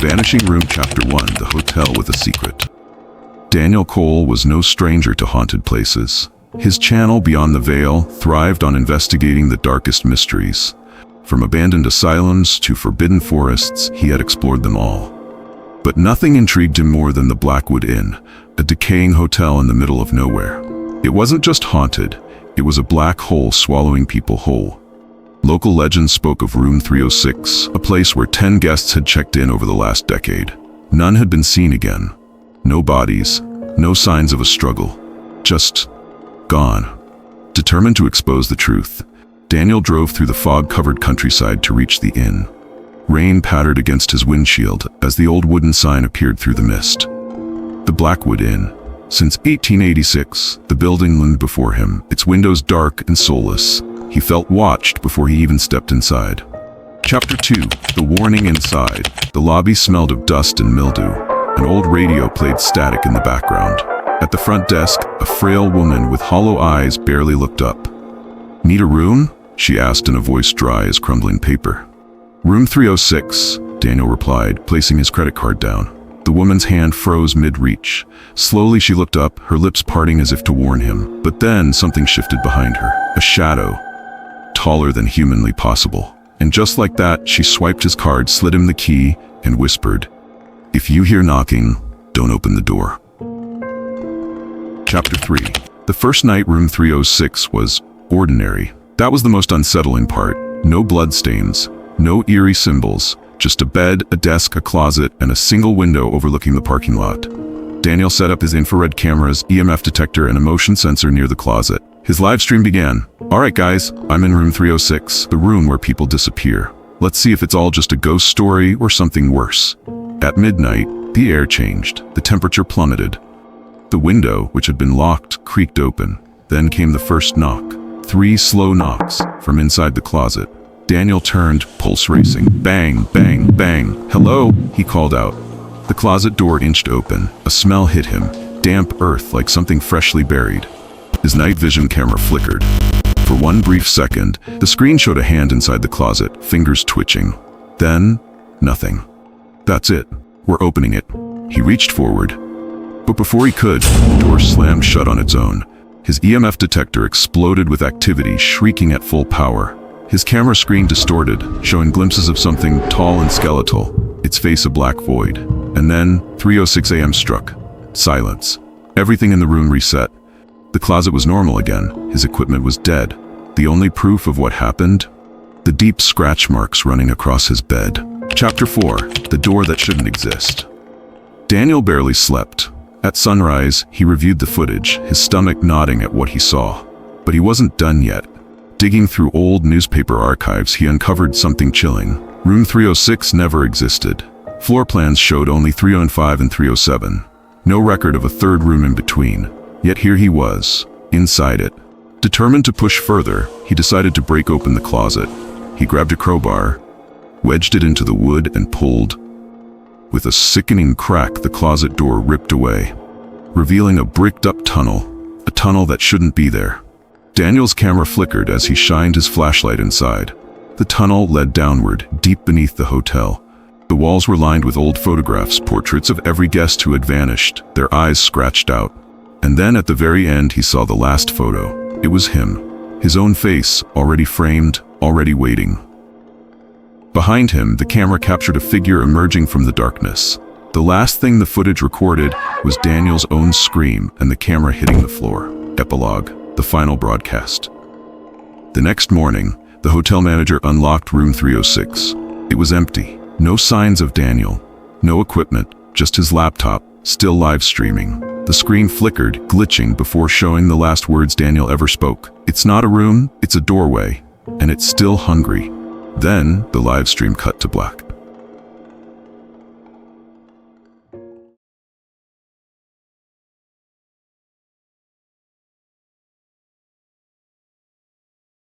Vanishing Room Chapter 1, The Hotel with a Secret. Daniel Cole was no stranger to haunted places. His channel, Beyond the Veil, thrived on investigating the darkest mysteries. From abandoned asylums to forbidden forests, he had explored them all. But nothing intrigued him more than the Blackwood Inn, a decaying hotel in the middle of nowhere. It wasn't just haunted, it was a black hole swallowing people whole. Local legends spoke of Room 306, a place where 10 guests had checked in over the last decade. None had been seen again. No bodies, no signs of a struggle. Just gone. Determined to expose the truth, Daniel drove through the fog-covered countryside to reach the inn. Rain pattered against his windshield as the old wooden sign appeared through the mist. The Blackwood Inn. Since 1886, the building loomed before him, its windows dark and soulless. He felt watched before he even stepped inside. Chapter 2, The Warning Inside. The lobby smelled of dust and mildew. An old radio played static in the background. At the front desk, a frail woman with hollow eyes barely looked up. "Need a room?" she asked in a voice dry as crumbling paper. "Room 306, Daniel replied, placing his credit card down. The woman's hand froze mid-reach. Slowly she looked up, her lips parting as if to warn him. But then something shifted behind her. A shadow, taller than humanly possible. And just like that, she swiped his card, slid him the key, and whispered, "If you hear knocking, don't open the door." Chapter 3. The first night Room 306 was ordinary. That was the most unsettling part. No bloodstains, no eerie symbols, just a bed, a desk, a closet, and a single window overlooking the parking lot. Daniel set up his infrared cameras, EMF detector, and a motion sensor near the closet. His live stream began. "All right, guys, I'm in Room 306, the room where people disappear. Let's see if it's all just a ghost story or something worse." At midnight, the air changed. The temperature plummeted. The window, which had been locked, creaked open. Then came the first knock. 3 slow knocks from inside the closet. Daniel turned, pulse racing. Bang, bang, bang. "Hello?" he called out. The closet door inched open. A smell hit him. Damp earth, like something freshly buried. His night vision camera flickered. For one brief second, the screen showed a hand inside the closet, fingers twitching. Then, nothing. "That's it. We're opening it." He reached forward. But before he could, the door slammed shut on its own. His EMF detector exploded with activity, shrieking at full power. His camera screen distorted, showing glimpses of something tall and skeletal, its face a black void. And then, 3:06 a.m. struck. Silence. Everything in the room reset. The closet was normal again. His equipment was dead. The only proof of what happened? The deep scratch marks running across his bed. Chapter 4. The Door That Shouldn't Exist. Daniel barely slept. At sunrise, he reviewed the footage, his stomach nodding at what he saw. But he wasn't done yet. Digging through old newspaper archives, he uncovered something chilling. Room 306 never existed. Floor plans showed only 305 and 307. No record of a third room in between. Yet here he was, inside it. Determined to push further, he decided to break open the closet. He grabbed a crowbar, wedged it into the wood, and pulled. With a sickening crack, the closet door ripped away, revealing a bricked-up tunnel, a tunnel that shouldn't be there. Daniel's camera flickered as he shined his flashlight inside. The tunnel led downward, deep beneath the hotel. The walls were lined with old photographs, portraits of every guest who had vanished, their eyes scratched out. And then at the very end, he saw the last photo. It was him, his own face, already framed, already waiting. Behind him, the camera captured a figure emerging from the darkness. The last thing the footage recorded was Daniel's own scream and the camera hitting the floor. Epilogue. The final broadcast. The next morning, the hotel manager unlocked Room 306. It was empty. No signs of Daniel. No equipment, just his laptop, still live streaming. The screen flickered, glitching before showing the last words Daniel ever spoke. "It's not a room, it's a doorway, and it's still hungry." Then, the live stream cut to black.